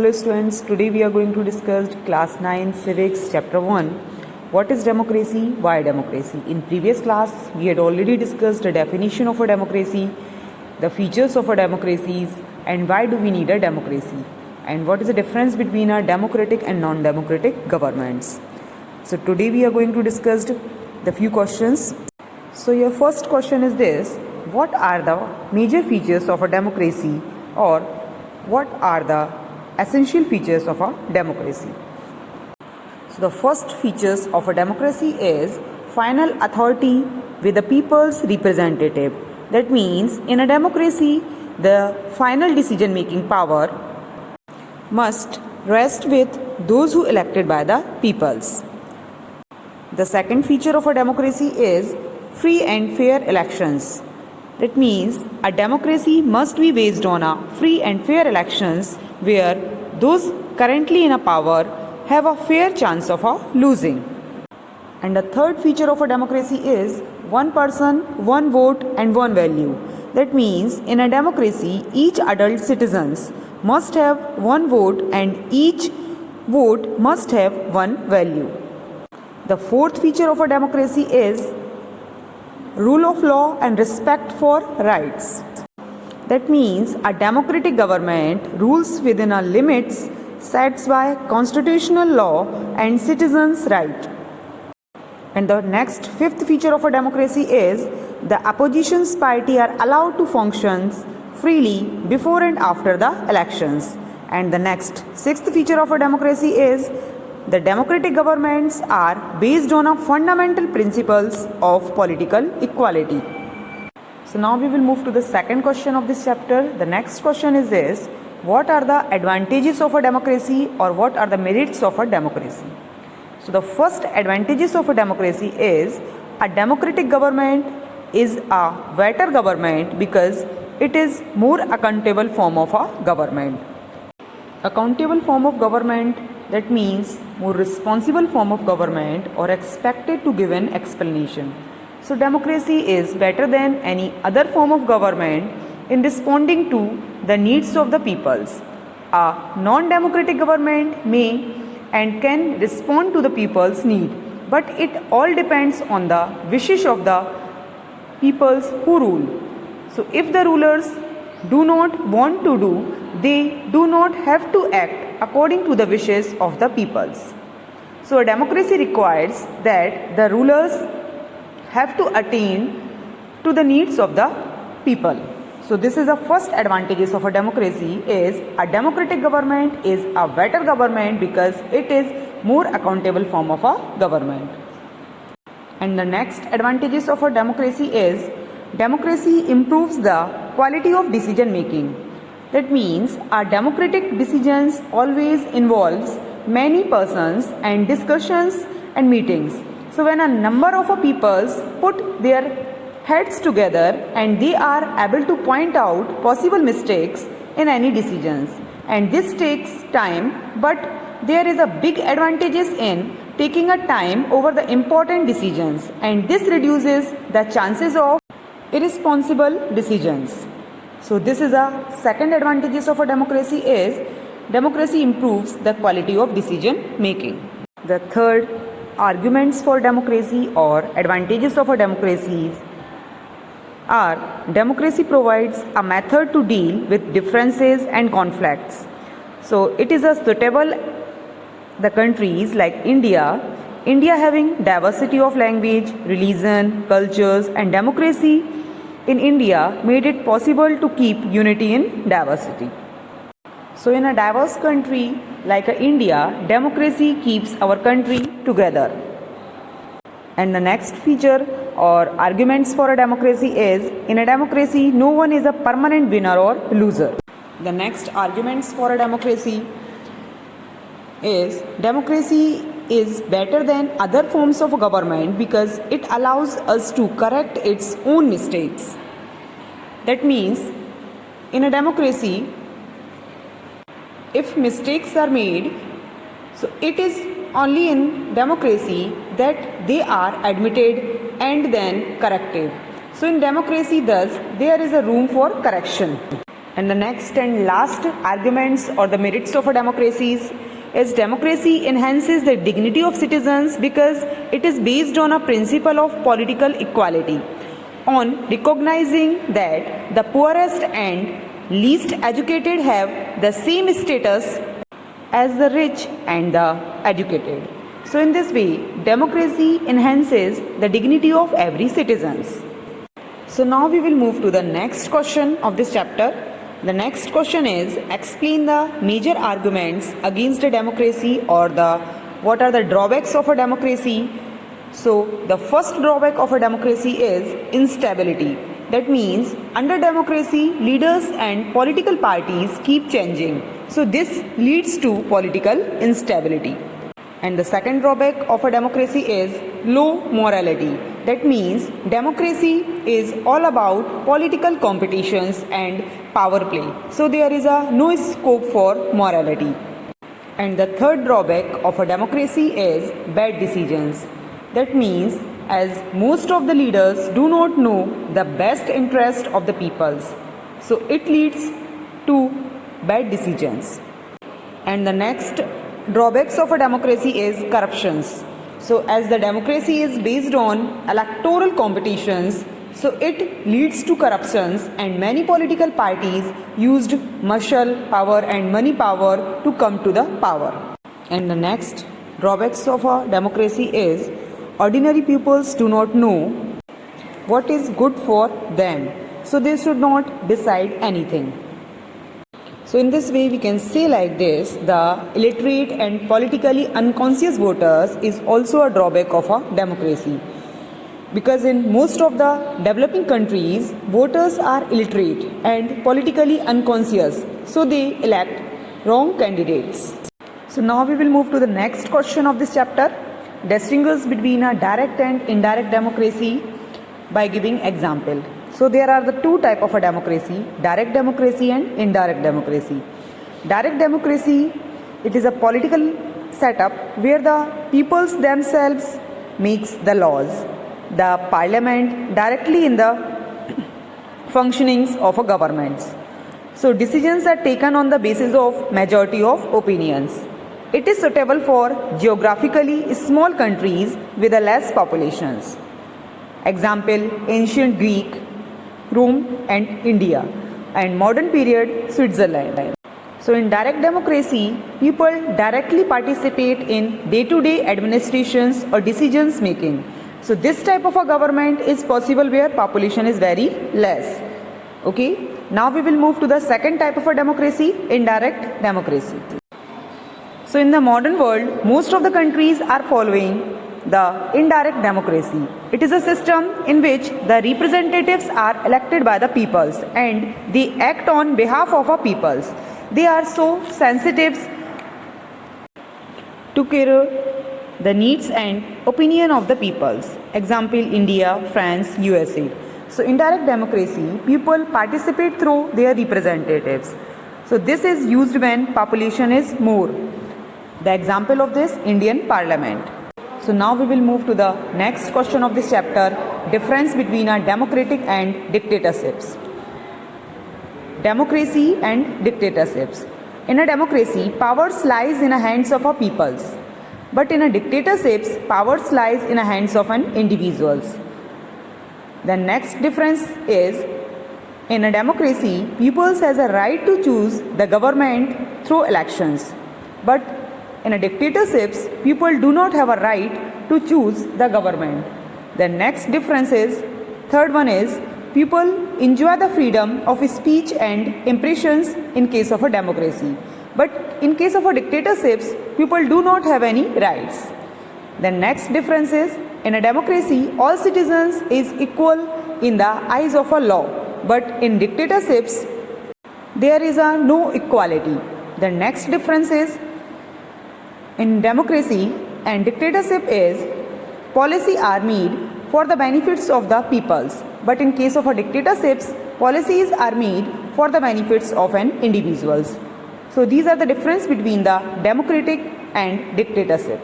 Hello students, today we are going to discuss class 9 civics chapter 1. What is democracy? Why democracy? In previous class we had already discussed the definition of a democracy, the features of a democracy, and why do we need a democracy, and what is the difference between our democratic and non-democratic governments. So today we are going to discuss the few questions. So your first question is this: what are the major features of a democracy, or what are the essential features of a democracy? So the first features of a democracy is final authority with the people's representative. That means in a democracy the final decision making power must rest with those who elected by the peoples. The second feature of a democracy is free and fair elections. That means a democracy must be based on a free and fair elections where those currently in a power have a fair chance of losing. And the third feature of a democracy is one person, one vote and one value. That means in a democracy each adult citizens must have one vote and each vote must have one value. The fourth feature of a democracy is rule of law and respect for rights. That means a democratic government rules within a limits set by constitutional law and citizens' right. And the next fifth feature of a democracy is the opposition's party are allowed to function freely before and after the elections. And the next sixth feature of a democracy is the democratic governments are based on a fundamental principles of political equality. So now we will move to the second question of this chapter. The next question is this: what are the advantages of a democracy, or what are the merits of a democracy? So the first advantages of a democracy is a democratic government is a better government because it is more accountable form of a government. Accountable form of government, that means more responsible form of government or expected to give an explanation. So democracy is better than any other form of government in responding to the needs of the peoples. A non-democratic government may and can respond to the people's need, but it all depends on the wishes of the peoples who rule. So if the rulers do not want to do, they do not have to act according to the wishes of the peoples. So a democracy requires that the rulers have to attain to the needs of the people. So this is the first advantages of a democracy, is a democratic government is a better government because it is more accountable form of a government. And the next advantages of a democracy is democracy improves the quality of decision making. That means our democratic decisions always involves many persons and discussions and meetings. So when a number of peoples put their heads together and they are able to point out possible mistakes in any decisions, and this takes time, but there is a big advantages in taking a time over the important decisions, and this reduces the chances of irresponsible decisions. So this is a second advantages of a democracy, is democracy improves the quality of decision making. The third arguments for democracy or advantages of a democracy are democracy provides a method to deal with differences and conflicts. So it is a suitable the countries like India having diversity of language, religion, cultures, and democracy in India made it possible to keep unity in diversity. So in a diverse country like India, democracy keeps our country together. And the next feature or arguments for a democracy is, in a democracy no one is a permanent winner or loser. The next arguments for a democracy is democracy is better than other forms of government because it allows us to correct its own mistakes. That means in a democracy, if mistakes are made, so it is only in democracy that they are admitted and then corrected. So in democracy thus there is a room for correction. And the next and last arguments or the merits of a democracy is democracy enhances the dignity of citizens because it is based on a principle of political equality, on recognizing that the poorest and least educated have the same status as the rich and the educated. So in this way, democracy enhances the dignity of every citizens. So now we will move to the next question of this chapter. The next question is explain the major arguments against a democracy or what are the drawbacks of a democracy. So the first drawback of a democracy is instability. That means under democracy, leaders and political parties keep changing. So this leads to political instability. And the second drawback of a democracy is low morality. That means democracy is all about political competitions and power play. So there is no scope for morality. And the third drawback of a democracy is bad decisions. That means as most of the leaders do not know the best interest of the peoples. So it leads to bad decisions. And the next drawbacks of a democracy is corruptions. So as the democracy is based on electoral competitions, so it leads to corruptions and many political parties used muscle power and money power to come to the power. And the next drawbacks of a democracy is ordinary peoples do not know what is good for them. So they should not decide anything. So in this way we can say like this, the illiterate and politically unconscious voters is also a drawback of a democracy. Because in most of the developing countries, voters are illiterate and politically unconscious. So they elect wrong candidates. So now we will move to the next question of this chapter. Distinguish between a direct and indirect democracy by giving example. So there are the two type of a democracy, direct democracy and indirect democracy. Direct democracy, it is a political setup where the peoples themselves makes the laws. The parliament directly in the functionings of a governments. So decisions are taken on the basis of majority of opinions. It is suitable for geographically small countries with a less populations. Example, ancient Greek, Rome and India, and modern period Switzerland. So in direct democracy, people directly participate in day-to-day administrations or decisions making. So this type of a government is possible where population is very less. Okay. Now we will move to the second type of a democracy, indirect democracy. So in the modern world, most of the countries are following the indirect democracy. It is a system in which the representatives are elected by the peoples and they act on behalf of our peoples. They are so sensitive to care the needs and opinion of the peoples. Example, India, France, USA. So indirect democracy, people participate through their representatives. So this is used when population is more. The example of this, Indian Parliament. So now we will move to the next question of this chapter, difference between a democratic and dictatorships. Democracy and dictatorships. In a democracy, power lies in the hands of a peoples. But in a dictatorships, power lies in the hands of an individuals. The next difference is, in a democracy, peoples has a right to choose the government through elections. But in a dictatorships, people do not have a right to choose the government. The next difference is, third one is, people enjoy the freedom of speech and impressions in case of a democracy. But in case of a dictatorships, people do not have any rights. The next difference is, in a democracy, all citizens is equal in the eyes of a law. But in dictatorships, there is no equality. The next difference is, in democracy and dictatorship is, policy are made for the benefits of the peoples. But in case of a dictatorships, policies are made for the benefits of an individuals. So these are the difference between the democratic and dictatorship.